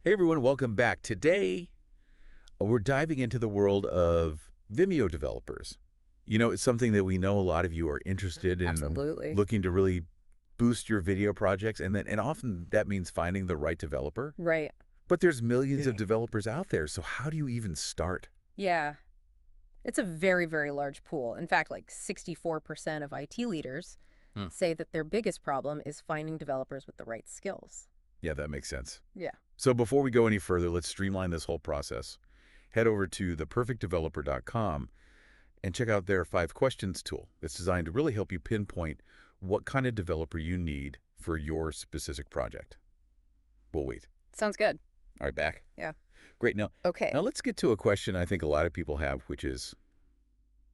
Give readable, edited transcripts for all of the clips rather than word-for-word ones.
Hey everyone, welcome back. Today, we're diving into the world of Vimeo developers. It's something that we know a lot of you are interested in Absolutely. looking to really boost your video projects, and often that means finding the right developer. Right. But there's millions of developers out there, so how do you even start? Yeah. It's a very, very large pool. In fact, like 64% of IT leaders Hmm. say that their biggest problem is finding developers with the right skills. Yeah, that makes sense. Yeah. So before we go any further, let's streamline this whole process. Head over to theperfectdeveloper.com and check out their 5 questions tool. It's designed to really help you pinpoint what kind of developer you need for your specific project. We'll wait. Sounds good. All right, back. Yeah. Great. Now Okay. let's get to a question I think a lot of people have, which is,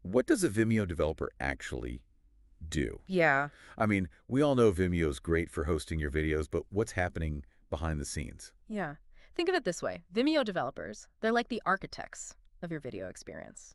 what does a Vimeo developer actually do? Yeah. I mean, we all know Vimeo is great for hosting your videos, but what's happening behind the scenes? Yeah. Think of it this way. Vimeo developers, they're like the architects of your video experience.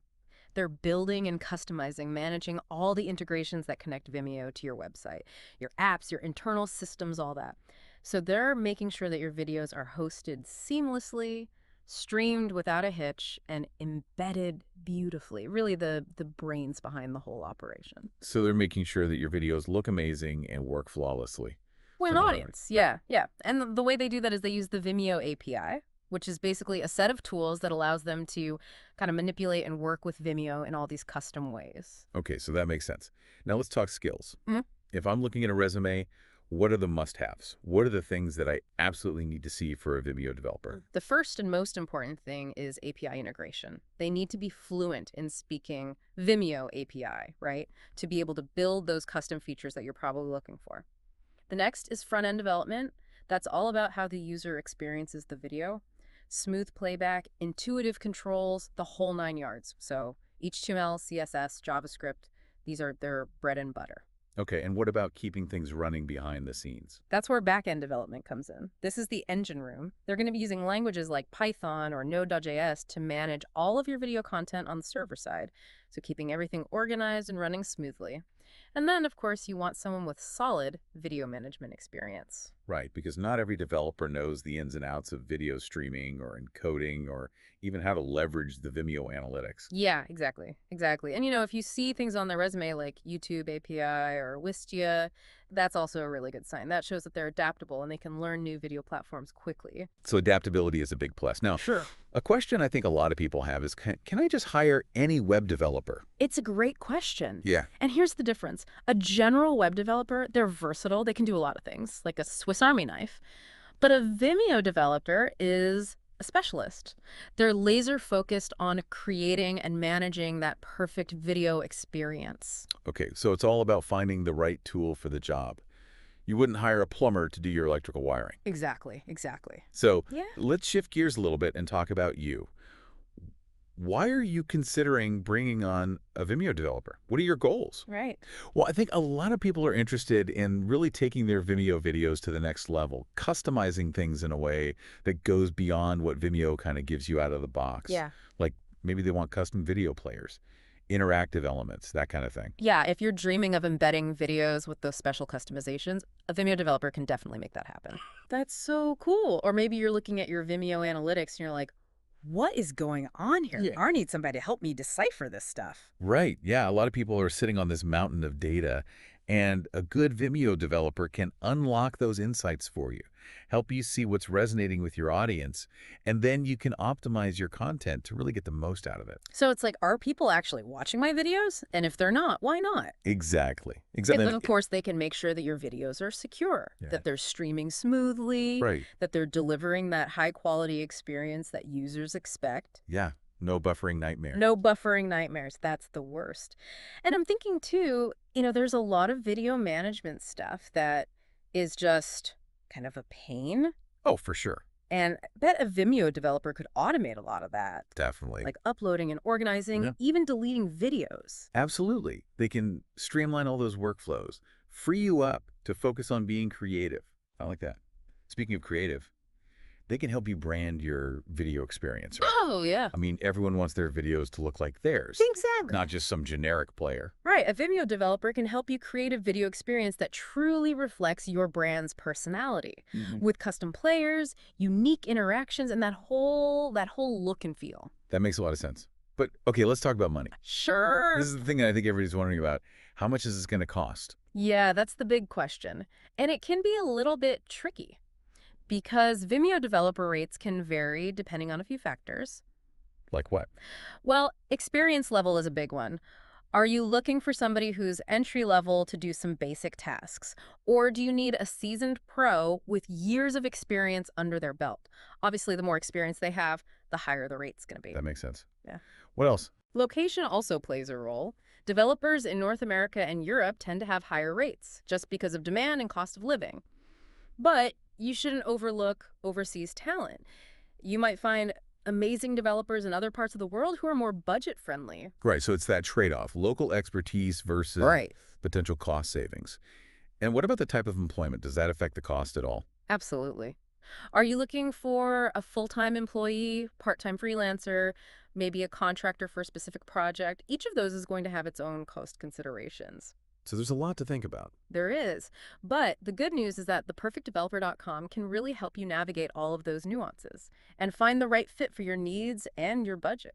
They're building and customizing, managing all the integrations that connect Vimeo to your website, your apps, your internal systems, all that. So they're making sure that your videos are hosted seamlessly, streamed without a hitch, and embedded beautifully. Really the brains behind the whole operation. So they're making sure that your videos look amazing and work flawlessly. For an All right. audience, yeah, yeah. And the way they do that is they use the Vimeo API, which is basically a set of tools that allows them to kind of manipulate and work with Vimeo in all these custom ways. Okay, so that makes sense. Now let's talk skills. Mhm. If I'm looking at a resume, what are the must-haves? What are the things that I absolutely need to see for a Vimeo developer? The first and most important thing is API integration. They need to be fluent in speaking Vimeo API, right? To be able to build those custom features that you're probably looking for. The next is front-end development. That's all about how the user experiences the video. Smooth playback, intuitive controls, the whole 9 yards. So HTML, CSS, JavaScript, these are their bread and butter. Okay, and what about keeping things running behind the scenes? That's where back-end development comes in. This is the engine room. They're going to be using languages like Python or Node.js to manage all of your video content on the server side, so keeping everything organized and running smoothly. And then, of course, you want someone with solid video management experience. Right, because not every developer knows the ins and outs of video streaming or encoding or even how to leverage the Vimeo analytics. Yeah, exactly. Exactly. And if you see things on their resume like YouTube API or Wistia, that's also a really good sign. That shows that they're adaptable and they can learn new video platforms quickly. So adaptability is a big plus. Now, Sure. a question I think a lot of people have is, can I just hire any web developer? It's a great question. Yeah. And here's the difference. A general web developer, they're versatile. They can do a lot of things, like a Swiss Army knife. But a Vimeo developer is a specialist. They're laser focused on creating and managing that perfect video experience. Okay, so it's all about finding the right tool for the job. You wouldn't hire a plumber to do your electrical wiring. Exactly, exactly. So Yeah. let's shift gears a little bit and talk about you. Why are you considering bringing on a Vimeo developer? What are your goals? Right. Well, I think a lot of people are interested in really taking their Vimeo videos to the next level, customizing things in a way that goes beyond what Vimeo kind of gives you out of the box. Yeah. Like maybe they want custom video players, interactive elements, that kind of thing. Yeah, if you're dreaming of embedding videos with those special customizations, a Vimeo developer can definitely make that happen. That's so cool. Or maybe you're looking at your Vimeo analytics and you're like, what is going on here? Yeah. I need somebody to help me decipher this stuff. Right. Yeah. A lot of people are sitting on this mountain of data, and a good Vimeo developer can unlock those insights for you, help you see what's resonating with your audience, and then you can optimize your content to really get the most out of it. So it's like, are people actually watching my videos? And if they're not, why not? Exactly. And Exactly. then, of course, they can make sure that your videos are secure, Yeah. that they're streaming smoothly, Right. that they're delivering that high quality experience that users expect. Yeah. No buffering nightmare. No buffering nightmares. That's the worst. And I'm thinking too, there's a lot of video management stuff that is just kind of a pain. Oh, for sure. And I bet a Vimeo developer could automate a lot of that, Definitely. like uploading and organizing, Yeah. even deleting videos. Absolutely. They can streamline all those workflows, free you up to focus on being creative. I like that. Speaking of creative, they can help you brand your video experience, right? Oh, yeah. I mean, everyone wants their videos to look like theirs, Exactly. not just some generic player. Right. A Vimeo developer can help you create a video experience that truly reflects your brand's personality with custom players, unique interactions, and that whole look and feel. That makes a lot of sense. But okay, let's talk about money. Sure. This is the thing that I think everybody's wondering about. How much is this going to cost? Yeah, that's the big question. And it can be a little bit tricky because Vimeo developer rates can vary depending on a few factors. Like what? Well, experience level is a big one. Are you looking for somebody who's entry level to do some basic tasks? Or do you need a seasoned pro with years of experience under their belt? Obviously, the more experience they have, the higher the rate's going to be. That makes sense. Yeah. What else? Location also plays a role. Developers in North America and Europe tend to have higher rates just because of demand and cost of living. But you shouldn't overlook overseas talent. You might find amazing developers in other parts of the world who are more budget friendly. Right, so it's that trade-off, local expertise versus Right. potential cost savings. And what about the type of employment? Does that affect the cost at all? Absolutely. Are you looking for a full-time employee, part-time freelancer, maybe a contractor for a specific project? Each of those is going to have its own cost considerations. So there's a lot to think about. There is. But the good news is that theperfectdeveloper.com can really help you navigate all of those nuances and find the right fit for your needs and your budget.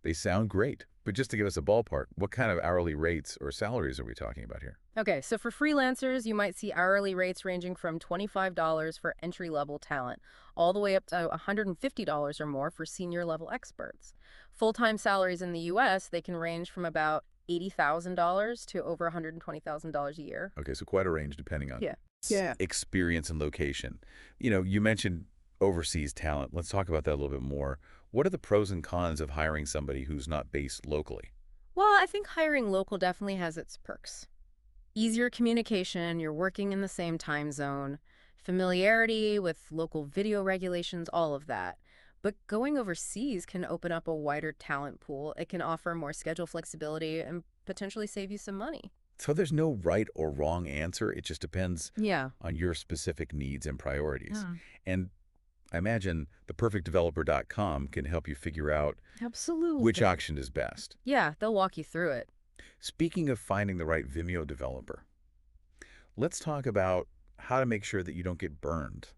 They sound great, but just to give us a ballpark, what kind of hourly rates or salaries are we talking about here? Okay, so for freelancers, you might see hourly rates ranging from $25 for entry-level talent, all the way up to $150 or more for senior-level experts. Full-time salaries in the U.S., they can range from about $80,000 to over $120,000 a year. Okay, so quite a range depending on Yeah. Yeah. experience and location. You mentioned overseas talent. Let's talk about that a little bit more. What are the pros and cons of hiring somebody who's not based locally? Well, I think hiring local definitely has its perks. Easier communication, you're working in the same time zone, familiarity with local video regulations, all of that. But going overseas can open up a wider talent pool. It can offer more schedule flexibility and potentially save you some money. So there's no right or wrong answer. It just depends Yeah. on your specific needs and priorities. Yeah. And I imagine theperfectdeveloper.com can help you figure out Absolutely. which option is best. Yeah, they'll walk you through it. Speaking of finding the right Vimeo developer, let's talk about how to make sure that you don't get burned.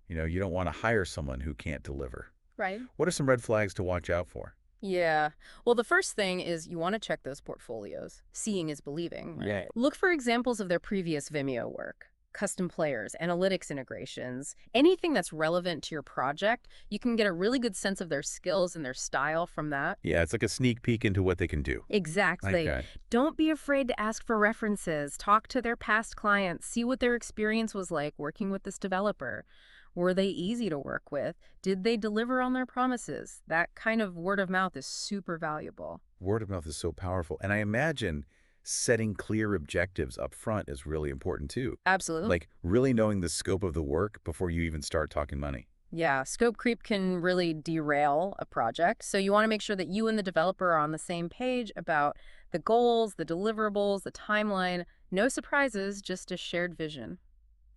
You don't want to hire someone who can't deliver. Right. What are some red flags to watch out for? Yeah. Well, the first thing is you want to check those portfolios. Seeing is believing. Right. Look for examples of their previous Vimeo work, custom players, analytics integrations, anything that's relevant to your project. You can get a really good sense of their skills and their style from that. Yeah, it's like a sneak peek into what they can do. Exactly. Okay. Don't be afraid to ask for references. Talk to their past clients. See what their experience was like working with this developer. Were they easy to work with? Did they deliver on their promises? That kind of word of mouth is super valuable. Word of mouth is so powerful. And I imagine setting clear objectives up front is really important too. Absolutely. Like really knowing the scope of the work before you even start talking money. Yeah, scope creep can really derail a project. So you want to make sure that you and the developer are on the same page about the goals, the deliverables, the timeline. No surprises, just a shared vision.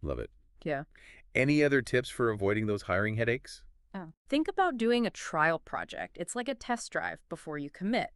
Love it. Yeah. Any other tips for avoiding those hiring headaches? Oh. Think about doing a trial project. It's like a test drive before you commit.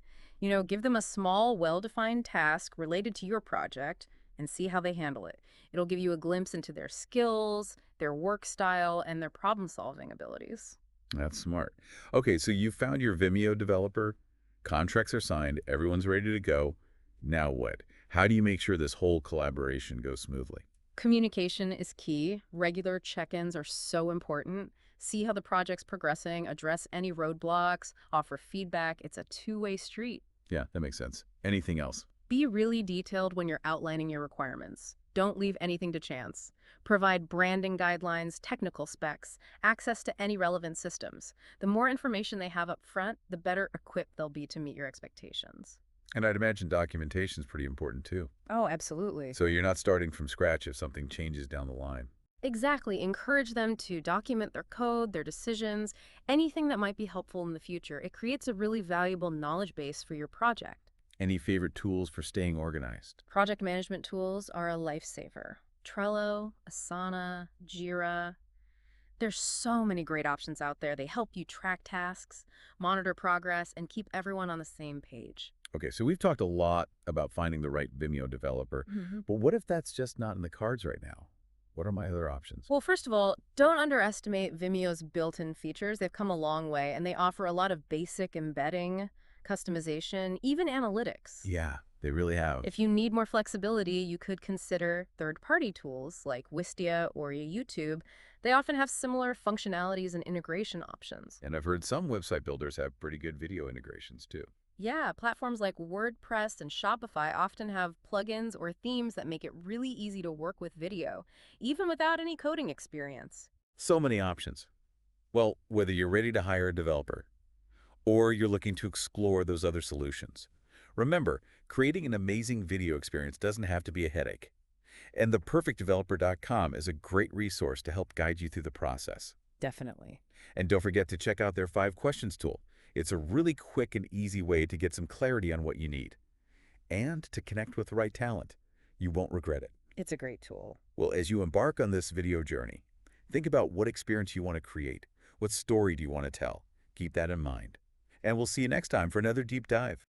Give them a small, well-defined task related to your project and see how they handle it. It'll give you a glimpse into their skills, their work style, and their problem-solving abilities. That's smart. Okay, so you found your Vimeo developer, contracts are signed, everyone's ready to go. Now what? How do you make sure this whole collaboration goes smoothly? Communication is key. Regular check-ins are so important. See how the project's progressing, address any roadblocks, offer feedback. It's a two-way street. Yeah, that makes sense. Anything else? Be really detailed when you're outlining your requirements. Don't leave anything to chance. Provide branding guidelines, technical specs, access to any relevant systems. The more information they have up front, the better equipped they'll be to meet your expectations. And I'd imagine documentation is pretty important too. Oh, absolutely. So you're not starting from scratch if something changes down the line. Exactly. Encourage them to document their code, their decisions, anything that might be helpful in the future. It creates a really valuable knowledge base for your project. Any favorite tools for staying organized? Project management tools are a lifesaver. Trello, Asana, Jira. There's so many great options out there. They help you track tasks, monitor progress, and keep everyone on the same page. Okay, so we've talked a lot about finding the right Vimeo developer, but what if that's just not in the cards right now? What are my other options? Well, first of all, don't underestimate Vimeo's built-in features. They've come a long way, and they offer a lot of basic embedding, customization, even analytics. Yeah, they really have. If you need more flexibility, you could consider third-party tools like Wistia or YouTube. They often have similar functionalities and integration options. And I've heard some website builders have pretty good video integrations too. Yeah, platforms like WordPress and Shopify often have plugins or themes that make it really easy to work with video, even without any coding experience. So many options. Well, whether you're ready to hire a developer or you're looking to explore those other solutions, remember, creating an amazing video experience doesn't have to be a headache. And theperfectdeveloper.com is a great resource to help guide you through the process. Definitely. And don't forget to check out their 5 questions tool. It's a really quick and easy way to get some clarity on what you need and to connect with the right talent. You won't regret it. It's a great tool. Well, as you embark on this video journey, think about what experience you want to create. What story do you want to tell? Keep that in mind. And we'll see you next time for another deep dive.